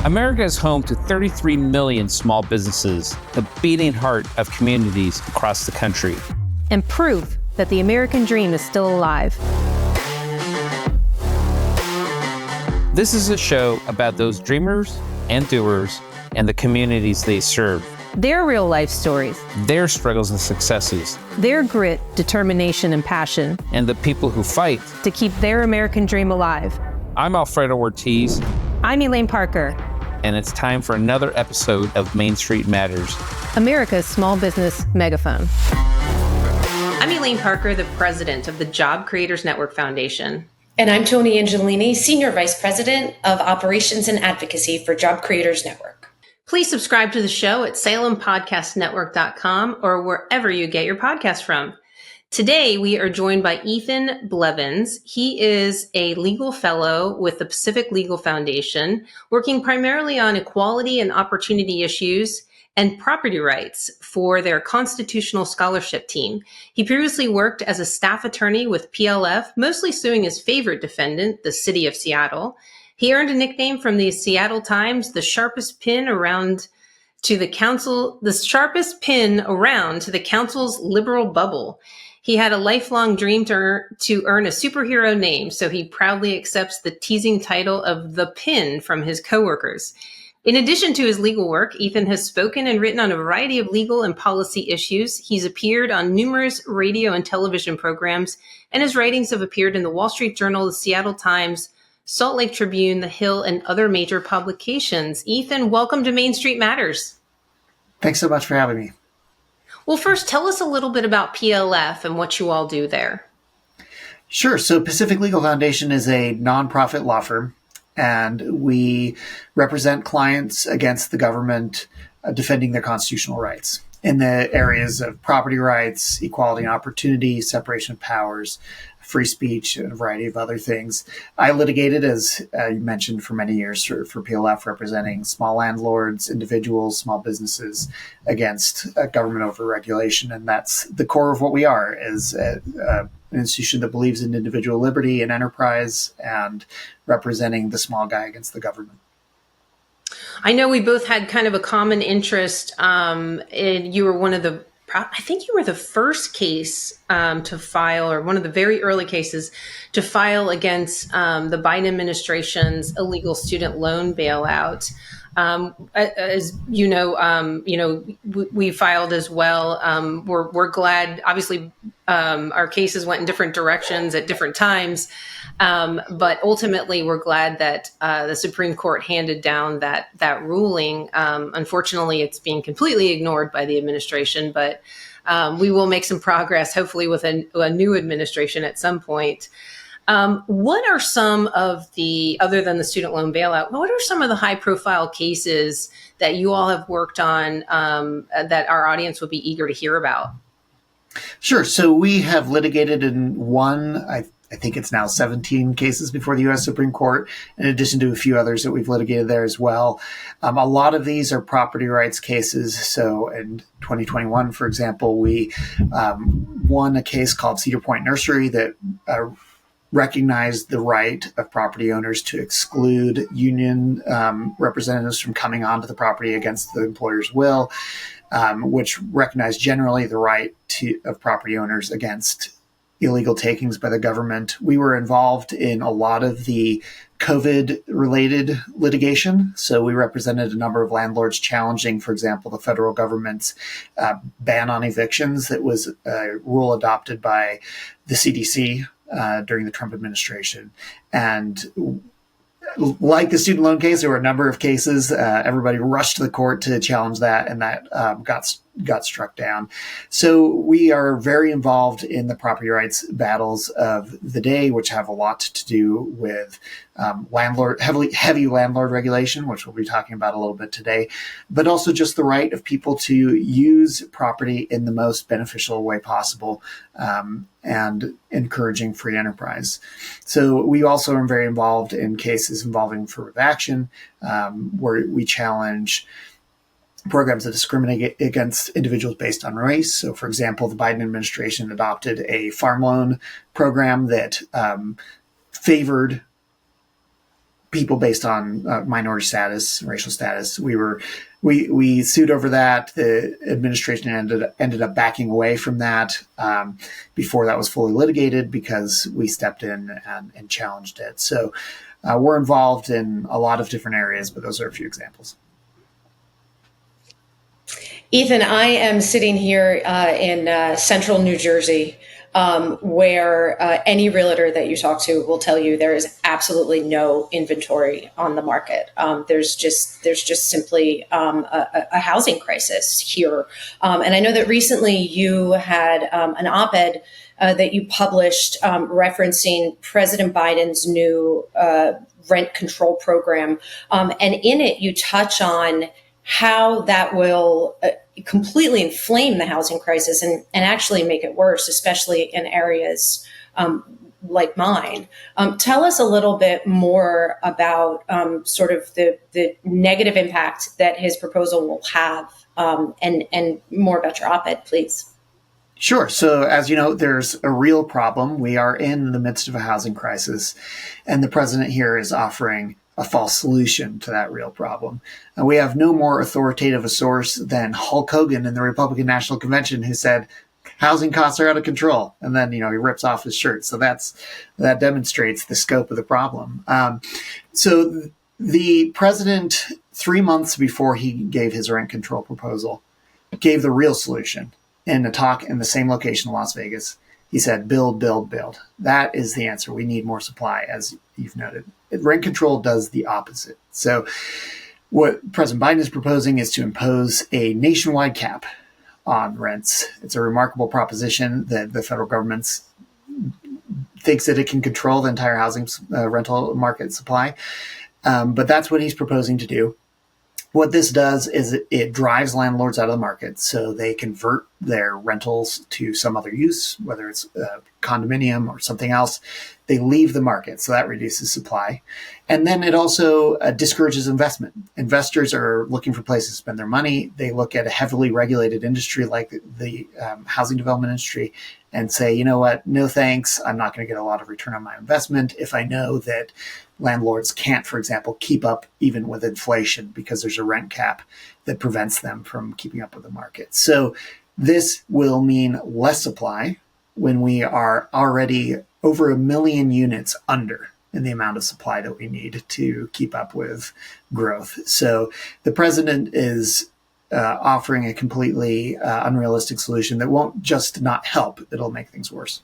America is home to 33 million small businesses, the beating heart of communities across the country. And proof that the American dream is still alive. This is a show about those dreamers and doers and the communities they serve. Their real life stories. Their struggles and successes. Their grit, determination, and passion. And the people who fight to keep their American dream alive. I'm Alfredo Ortiz. I'm Elaine Parker. And it's time for another episode of Main Street Matters, America's small business megaphone. I'm Elaine Parker, the president of the Job Creators Network Foundation. And I'm Tony Angelini, Senior Vice President of Operations and Advocacy for Job Creators Network. Please subscribe to the show at salempodcastnetwork.com or wherever you get your podcast from. Today, we are joined by Ethan Blevins. He is a legal fellow with the Pacific Legal Foundation, working primarily on equality and opportunity issues and property rights for their constitutional scholarship team. He previously worked as a staff attorney with PLF, mostly suing his favorite defendant, the city of Seattle. He earned a nickname from the Seattle Times, the sharpest pin around to the council's liberal bubble. He had a lifelong dream to earn a superhero name, so he proudly accepts the teasing title of the Pin from his coworkers. In addition to his legal work, Ethan has spoken and written on a variety of legal and policy issues. He's appeared on numerous radio and television programs, and his writings have appeared in the Wall Street Journal, the Seattle Times, Salt Lake Tribune, The Hill, and other major publications. Ethan, welcome to Main Street Matters. Thanks so much for having me. Well, first, tell us a little bit about PLF and what you all do there. Sure. So Pacific Legal Foundation is a nonprofit law firm, and we represent clients against the government defending their constitutional rights in the areas of property rights, equality and opportunity, separation of powers, free speech, and a variety of other things. I litigated, as you mentioned, for many years for PLF, representing small landlords, individuals, small businesses against government overregulation. And that's the core of what we are, is an institution that believes in individual liberty and enterprise and representing the small guy against the government. I know we both had kind of a common interest. You were I think you were the first case to file, or one of the very early cases to file against the Biden administration's illegal student loan bailout. As you know, we filed as well. We're glad. Obviously, our cases went in different directions at different times, but ultimately, we're glad that the Supreme Court handed down that ruling. Unfortunately, it's being completely ignored by the administration, but we will make some progress, hopefully, with a new administration at some point. What are some of other than the student loan bailout, what are some of the high profile cases that you all have worked on that our audience would be eager to hear about? Sure. So we have litigated in I think it's now 17 cases before the U.S. Supreme Court, in addition to a few others that we've litigated there as well. A lot of these are property rights cases. So in 2021, for example, we won a case called Cedar Point Nursery that recognized the right of property owners to exclude union representatives from coming onto the property against the employer's will, which recognized generally the right of property owners against illegal takings by the government. We were involved in a lot of the COVID-related litigation. So we represented a number of landlords challenging, for example, the federal government's ban on evictions that was a rule adopted by the CDC during the Trump administration. And like the student loan case, there were a number of cases. Everybody rushed to the court to challenge that, and that got struck down. So we are very involved in the property rights battles of the day, which have a lot to do with heavy landlord regulation, which we'll be talking about a little bit today, but also just the right of people to use property in the most beneficial way possible, and encouraging free enterprise. So we also are very involved in cases involving affirmative action, where we challenge programs that discriminate against individuals based on race. So, for example, the Biden administration adopted a farm loan program that favored people based on minority status, racial status. We sued over that. The administration ended up backing away from that before that was fully litigated because we stepped in and challenged it. So we're involved in a lot of different areas, but those are a few examples. Ethan, I am sitting here in central New Jersey, where any realtor that you talk to will tell you there is absolutely no inventory on the market. There's just simply a housing crisis here. And I know that recently you had an op-ed that you published referencing President Biden's new rent control program. And in it, you touch on how that will completely inflame the housing crisis and actually make it worse, especially in areas like mine. Tell us a little bit more about sort of the negative impact that his proposal will have, and more about your op-ed, please. Sure. So as you know, there's a real problem. We are in the midst of a housing crisis, and the president here is offering a false solution to that real problem. And we have no more authoritative a source than Hulk Hogan in the Republican National Convention, who said, housing costs are out of control. And then, he rips off his shirt. So that demonstrates the scope of the problem. So the president, 3 months before he gave his rent control proposal, gave the real solution in a talk in the same location in Las Vegas. He said, build, build, build. That is the answer. We need more supply, as you've noted. Rent control does the opposite. So what President Biden is proposing is to impose a nationwide cap on rents. It's a remarkable proposition that the federal government thinks that it can control the entire housing rental market supply. But that's what he's proposing to do. What this does is it drives landlords out of the market, so they convert their rentals to some other use, whether it's a condominium or something else. They leave the market, so that reduces supply. And then it also discourages investment. Investors are looking for places to spend their money. They look at a heavily regulated industry like the housing development industry and say, you know what, no thanks. I'm not going to get a lot of return on my investment if I know that landlords can't, for example, keep up even with inflation because there's a rent cap that prevents them from keeping up with the market. So this will mean less supply when we are already over 1 million units under in the amount of supply that we need to keep up with growth. So the president is offering a completely unrealistic solution that won't just not help, it'll make things worse.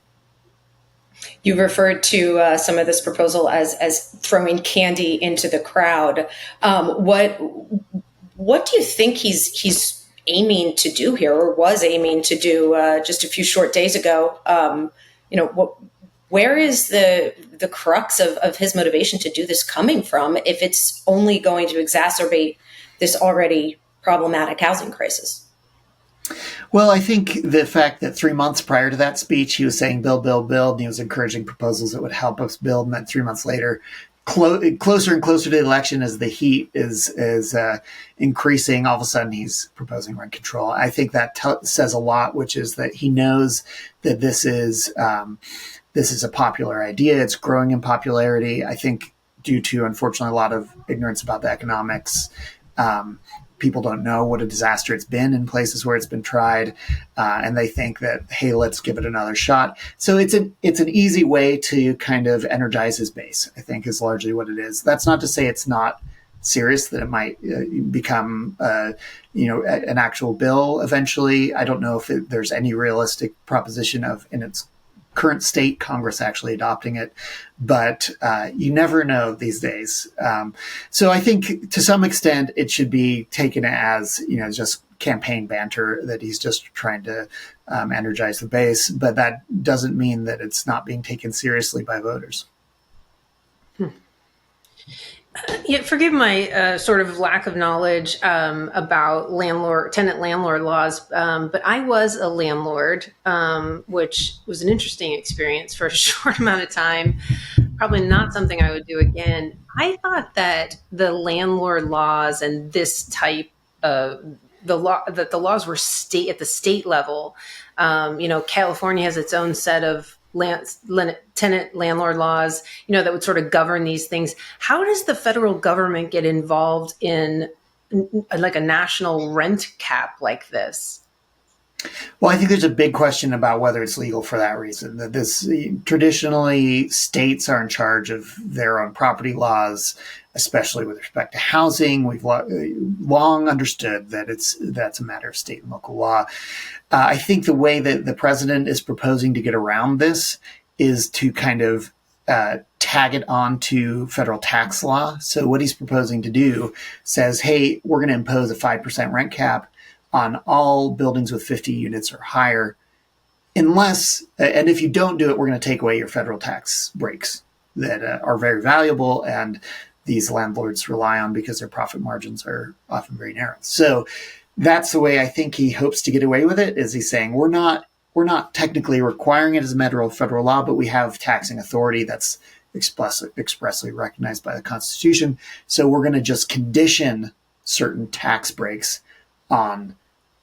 You referred to some of this proposal as throwing candy into the crowd. What do you think he's aiming to do here, or was aiming to do just a few short days ago? Where is the crux of his motivation to do this coming from if it's only going to exacerbate this already problematic housing crisis? Well, I think the fact that 3 months prior to that speech, he was saying build, build, build, and he was encouraging proposals that would help us build, and then 3 months later, closer and closer to the election as the heat is increasing, all of a sudden he's proposing rent control. I think that says a lot, which is that he knows that this is a popular idea. It's growing in popularity. I think due to, unfortunately, a lot of ignorance about the economics. People don't know what a disaster it's been in places where it's been tried, and they think that, hey, let's give it another shot. So it's an easy way to kind of energize his base, I think, is largely what it is. That's not to say it's not serious, that it might become an actual bill eventually. I don't know if there's any realistic proposition of, in its current state, Congress actually adopting it, but you never know these days. So I think to some extent it should be taken as, just campaign banter, that he's just trying to energize the base, but that doesn't mean that it's not being taken seriously by voters. Yeah, forgive my sort of lack of knowledge about tenant landlord laws, but I was a landlord, which was an interesting experience for a short amount of time. Probably not something I would do again. I thought that the landlord laws and this type of the laws were at the state level. California has its own set of tenant landlord laws, that would sort of govern these things. How does the federal government get involved in like a national rent cap like this? Well, I think there's a big question about whether it's legal for that reason. That this traditionally states are in charge of their own property laws, especially with respect to housing. We've long understood that that's a matter of state and local law. I think the way that the president is proposing to get around this is to kind of tag it onto federal tax law. So what he's proposing to do says, hey, we're going to impose a 5% rent cap on all buildings with 50 units or higher, unless, and if you don't do it, we're going to take away your federal tax breaks that are very valuable and these landlords rely on because their profit margins are often very narrow. So that's the way I think he hopes to get away with it, is he's saying we're not technically requiring it as a matter of federal law, but we have taxing authority that's expressly recognized by the Constitution. So we're going to just condition certain tax breaks on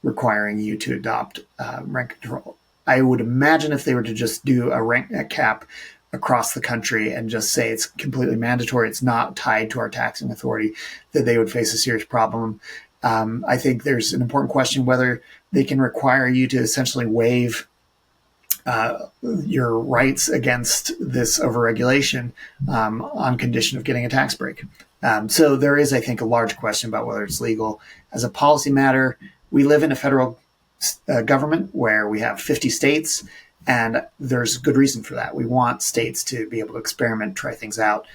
requiring you to adopt rent control. I would imagine if they were to just do a rent cap across the country and just say it's completely mandatory, it's not tied to our taxing authority, that they would face a serious problem. I think there's an important question whether they can require you to essentially waive your rights against this overregulation on condition of getting a tax break. So there is, I think, a large question about whether it's legal. As a policy matter, we live in a federal government where we have 50 states, and there's good reason for that. We want states to be able to experiment, try things out.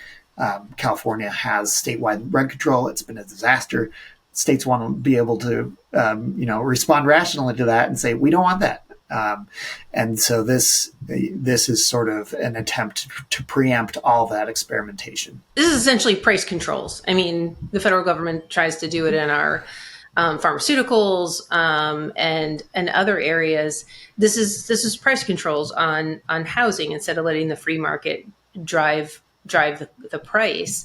California has statewide rent control. It's been a disaster. States want to be able to, respond rationally to that and say, we don't want that. And so this is sort of an attempt to preempt all that experimentation. This is essentially price controls. I mean, the federal government tries to do it in our pharmaceuticals and other areas. This is price controls on housing instead of letting the free market drive the price.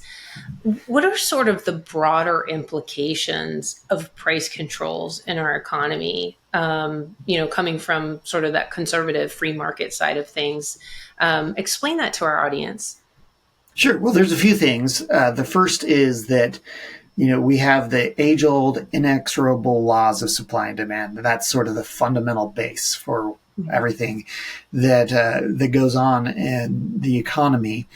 What are sort of the broader implications of price controls in our economy? Coming from sort of that conservative free market side of things. Explain that to our audience. Sure. Well, there's a few things. The first is that, we have the age-old inexorable laws of supply and demand. That's sort of the fundamental base for everything that goes on in the economy.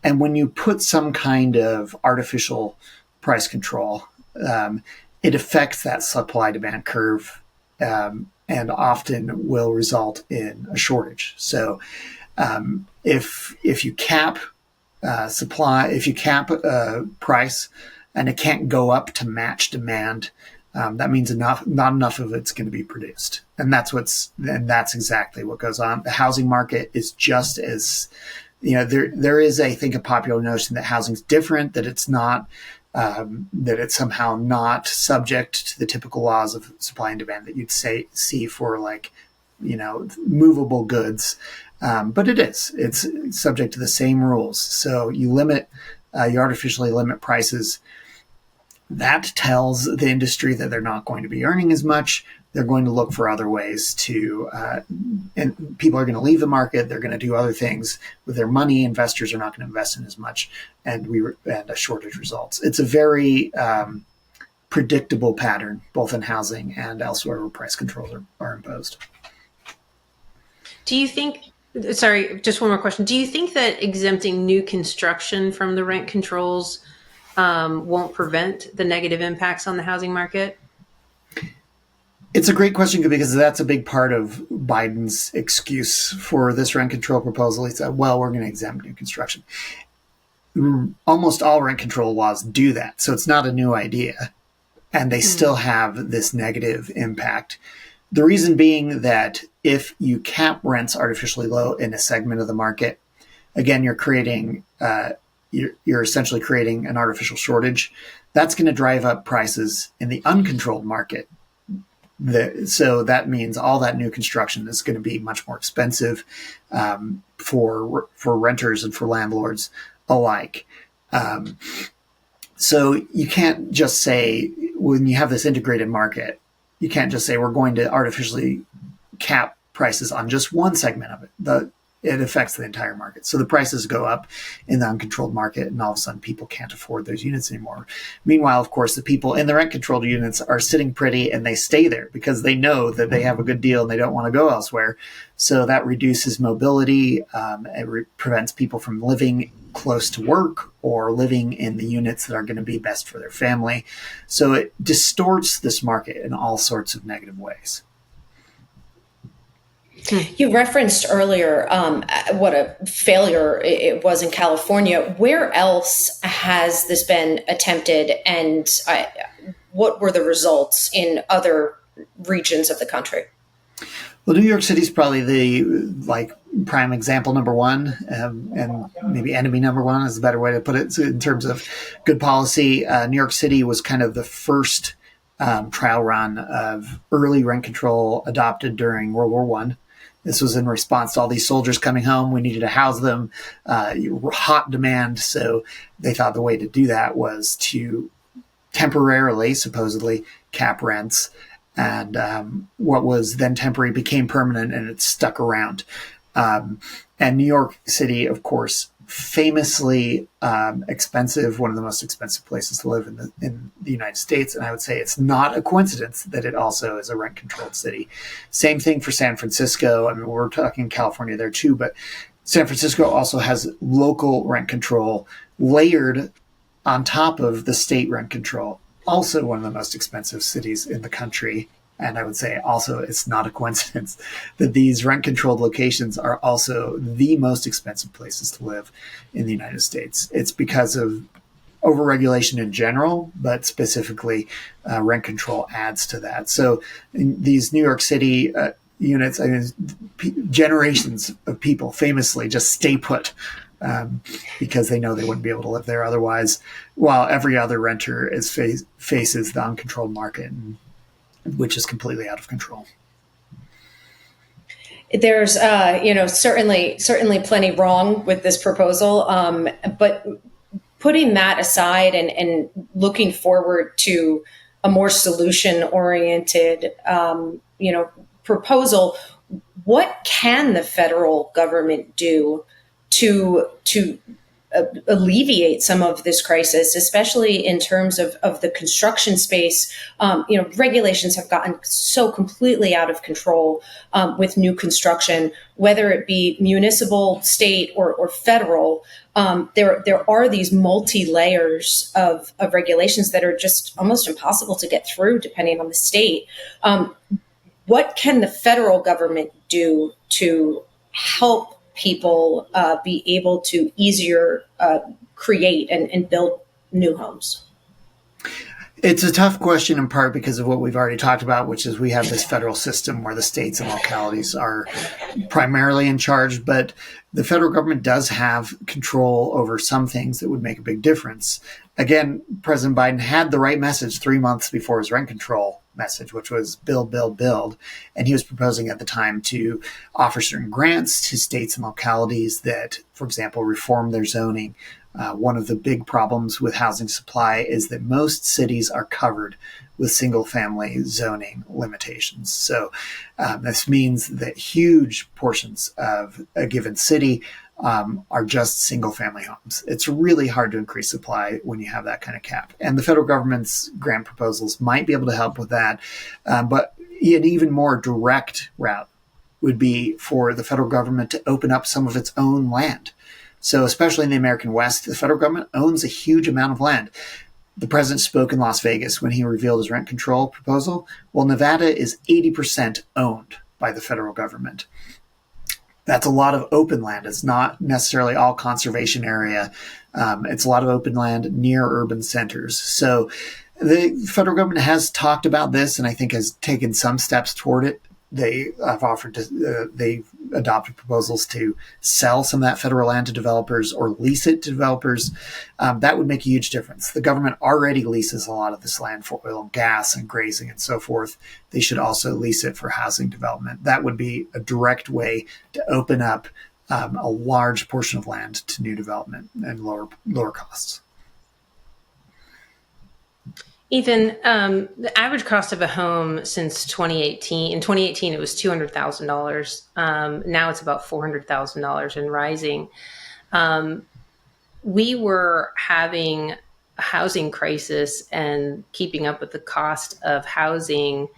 And when you put some kind of artificial price control, it affects that supply-demand curve and often will result in a shortage. So if you cap supply, if you cap price and it can't go up to match demand, that means not enough of it's going to be produced. And that's exactly what goes on. The housing market is just as, there is, I think, a popular notion that housing's different, that it's not, that it's somehow not subject to the typical laws of supply and demand that you'd see for movable goods. But it is. It's subject to the same rules. So you artificially limit prices. That tells the industry that they're not going to be earning as much. They're going to look for other ways to, and people are going to leave the market. They're going to do other things with their money. Investors are not going to invest in as much, and a shortage results. It's a very predictable pattern, both in housing and elsewhere where price controls are imposed. Do you think, sorry, just one more question. Do you think that exempting new construction from the rent controls won't prevent the negative impacts on the housing market? It's a great question because that's a big part of Biden's excuse for this rent control proposal. He said, well, we're going to exempt new construction. Almost all rent control laws do that. So it's not a new idea. And they still have this negative impact. The reason being that if you cap rents artificially low in a segment of the market, again, you're creating, you're essentially creating an artificial shortage. That's going to drive up prices in the uncontrolled market. So that means all that new construction is going to be much more expensive for renters and for landlords alike. So you can't just say, when you have this integrated market, you can't just say we're going to artificially cap prices on just one segment of it. It affects the entire market. So the prices go up in the uncontrolled market, and all of a sudden people can't afford those units anymore. Meanwhile, of course, the people in the rent-controlled units are sitting pretty, and they stay there because they know that they have a good deal and they don't want to go elsewhere. So that reduces mobility. It prevents people from living close to work or living in the units that are going to be best for their family. So it distorts this market in all sorts of negative ways. You referenced earlier what a failure it was in California. Where else has this been attempted, and what were the results in other regions of the country? Well, New York City is probably the prime example number one, and maybe enemy number one is a better way to put it. So in terms of good policy, New York City was kind of the first trial run of early rent control adopted during World War I. This was in response to all these soldiers coming home. We needed to house them, hot demand. So they thought the way to do that was to temporarily, supposedly, cap rents. And what was then temporary became permanent, and it stuck around. And New York City, of course, famously expensive, one of the most expensive places to live in the United States. And I would say it's not a coincidence that it also is a rent-controlled city. Same thing for San Francisco. I mean, we're talking California there too, but San Francisco also has local rent control layered on top of the state rent control. Also one of the most expensive cities in the country. And I would say also it's not a coincidence that these rent-controlled locations are also the most expensive places to live in the United States. It's because of overregulation in general, but specifically rent control adds to that. So in these New York City units, I mean, generations of people famously just stay put because they know they wouldn't be able to live there otherwise, while every other renter faces the uncontrolled market, which is completely out of control. There's, certainly plenty wrong with this proposal, but putting that aside and looking forward to a more solution-oriented, proposal, what can the federal government do to alleviate some of this crisis, especially in terms of the construction space? Regulations have gotten so completely out of control with new construction, whether it be municipal, state, or federal. There are these multi-layers of regulations that are just almost impossible to get through, depending on the state. What can the federal government do to help people be able to easier create and build new homes? It's a tough question in part because of what we've already talked about, which is we have this federal system where the states and localities are primarily in charge, but the federal government does have control over some things that would make a big difference. Again, President Biden had the right message 3 months before his rent control message, which was build, build, build. And he was proposing at the time to offer certain grants to states and localities that, for example, reform their zoning. One of the big problems with housing supply is that most cities are covered with single-family zoning limitations. So this means that huge portions of a given city are just single-family homes. It's really hard to increase supply when you have that kind of cap. And the federal government's grant proposals might be able to help with that. But an even more direct route would be for the federal government to open up some of its own land. So especially in the American West, the federal government owns a huge amount of land. The president spoke in Las Vegas when he revealed his rent control proposal. Well, Nevada is 80% owned by the federal government. That's a lot of open land. It's not necessarily all conservation area. It's a lot of open land near urban centers. So the federal government has talked about this and I think has taken some steps toward it. They have they've adopted proposals to sell some of that federal land to developers or lease it to developers. That would make a huge difference. The government already leases a lot of this land for oil and gas and grazing and so forth. They should also lease it for housing development. That would be a direct way to open up a large portion of land to new development and lower costs. Ethan, the average cost of a home since 2018, in 2018, it was $200,000. Now it's about $400,000 and rising. We were having a housing crisis and keeping up with the cost of housing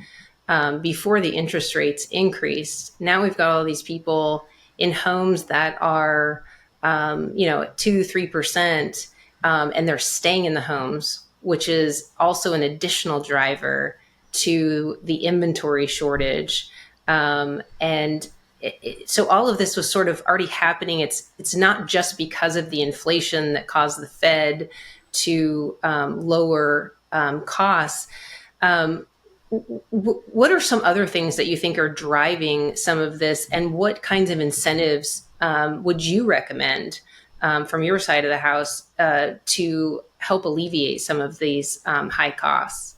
before the interest rates increased. Now we've got all these people in homes that are, at 2-3%, and they're staying in the homes, which is also an additional driver to the inventory shortage. So all of this was sort of already happening. It's not just because of the inflation that caused the Fed to lower costs. What are some other things that you think are driving some of this, and what kinds of incentives would you recommend from your side of the house to help alleviate some of these high costs?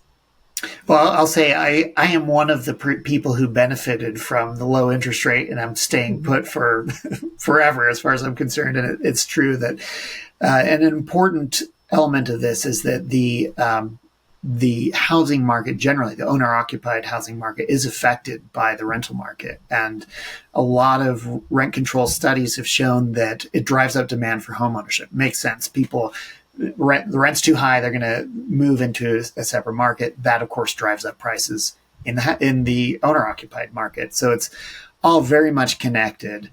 Well, I'll say I am one of the people who benefited from the low interest rate, and I'm staying put for forever as far as I'm concerned. And it's true that an important element of this is that the housing market generally, the owner-occupied housing market, is affected by the rental market. And a lot of rent control studies have shown that it drives up demand for homeownership. Makes sense. The rent's too high, they're going to move into a separate market. That, of course, drives up prices in the owner-occupied market. So it's all very much connected.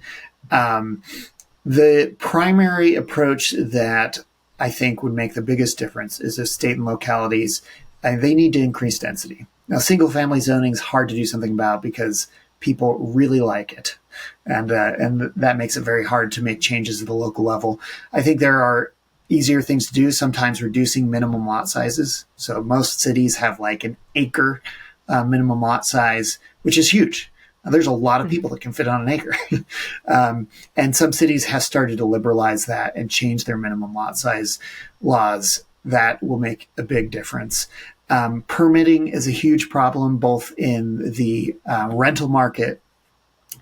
The primary approach that I think would make the biggest difference is if state and localities, they need to increase density. Now, single-family zoning is hard to do something about because people really like it. And that makes it very hard to make changes at the local level. I think there are easier things to do, sometimes reducing minimum lot sizes. So most cities have like an acre minimum lot size, which is huge. Now, there's a lot of people that can fit on an acre. And some cities have started to liberalize that and change their minimum lot size laws. That will make a big difference. Permitting is a huge problem, both in the rental market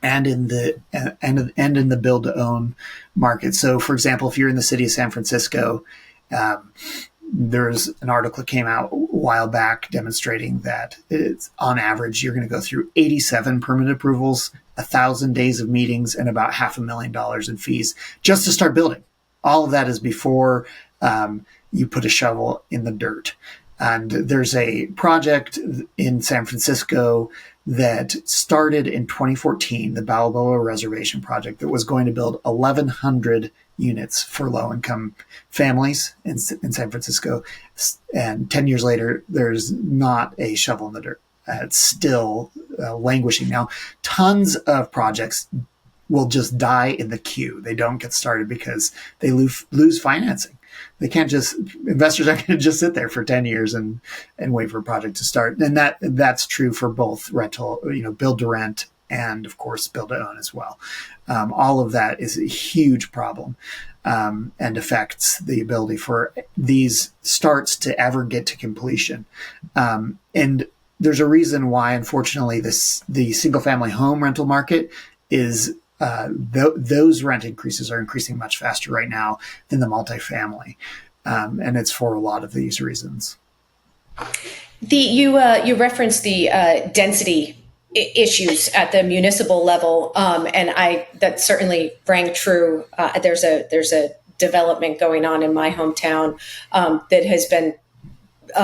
and in the build to own market. So, for example, if you're in the city of San Francisco, there's an article that came out a while back demonstrating that it's on average you're going to go through 87 permit approvals, 1,000 days of meetings, and about $500,000 in fees just to start building. All of that is before you put a shovel in the dirt. And there's a project in San Francisco that started in 2014, the Balboa Reservation Project, that was going to build 1,100 units for low-income families in San Francisco. And 10 years later, there's not a shovel in the dirt. It's still languishing. Now, tons of projects will just die in the queue. They don't get started because they lose financing. They can't investors aren't going to just sit there for 10 years and wait for a project to start. And that's true for both rental, build to rent, and of course, build to own as well. All of that is a huge problem and affects the ability for these starts to ever get to completion. And there's a reason why, unfortunately, the single family home rental market is those rent increases are increasing much faster right now than the multifamily. And it's for a lot of these reasons. You referenced the density issues at the municipal level, and that certainly rang true. There's a development going on in my hometown that has been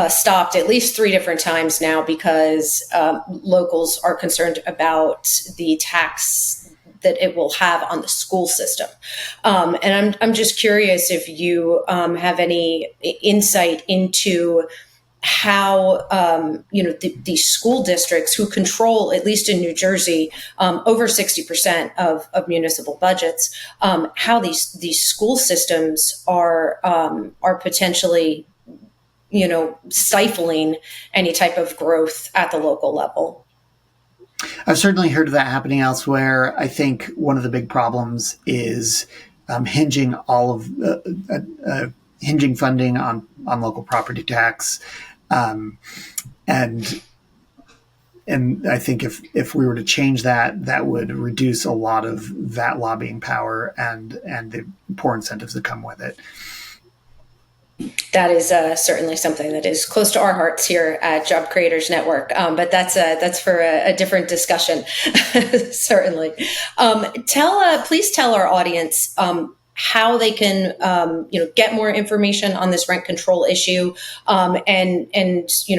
stopped at least 3 different times now because locals are concerned about the tax that it will have on the school system. And I'm just curious if you have any insight into how, the school districts who control, at least in New Jersey, over 60% of municipal budgets, how these school systems are potentially, stifling any type of growth at the local level. I've certainly heard of that happening elsewhere. I think one of the big problems is hinging funding on local property tax, and I think if we were to change that would reduce a lot of that lobbying power and the poor incentives that come with it. That is certainly something that is close to our hearts here at Job Creators Network. But that's for a different discussion, certainly. Please tell our audience how they can, get more information on this rent control issue, and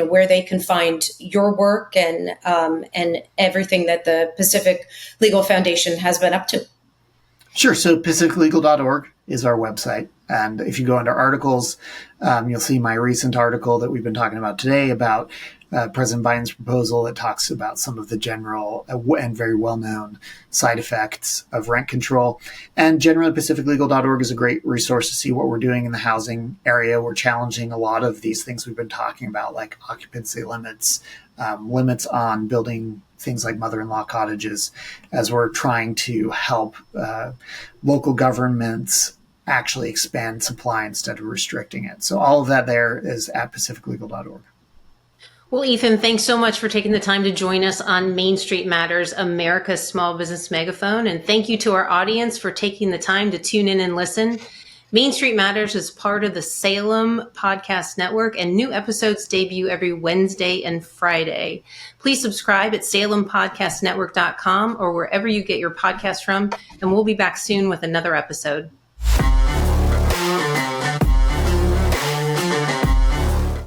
where they can find your work and everything that the Pacific Legal Foundation has been up to. Sure. So pacificlegal.org is our website. And if you go under articles, you'll see my recent article that we've been talking about today about President Biden's proposal that talks about some of the general and very well-known side effects of rent control. And generally, pacificlegal.org is a great resource to see what we're doing in the housing area. We're challenging a lot of these things we've been talking about, like occupancy limits, limits on building things like mother-in-law cottages, as we're trying to help local governments actually expand supply instead of restricting it. So all of that there is at pacificlegal.org. Well, Ethan, thanks so much for taking the time to join us on Main Street Matters, America's Small Business Megaphone. And thank you to our audience for taking the time to tune in and listen. Main Street Matters is part of the Salem Podcast Network, and new episodes debut every Wednesday and Friday. Please subscribe at salempodcastnetwork.com or wherever you get your podcast from, and we'll be back soon with another episode.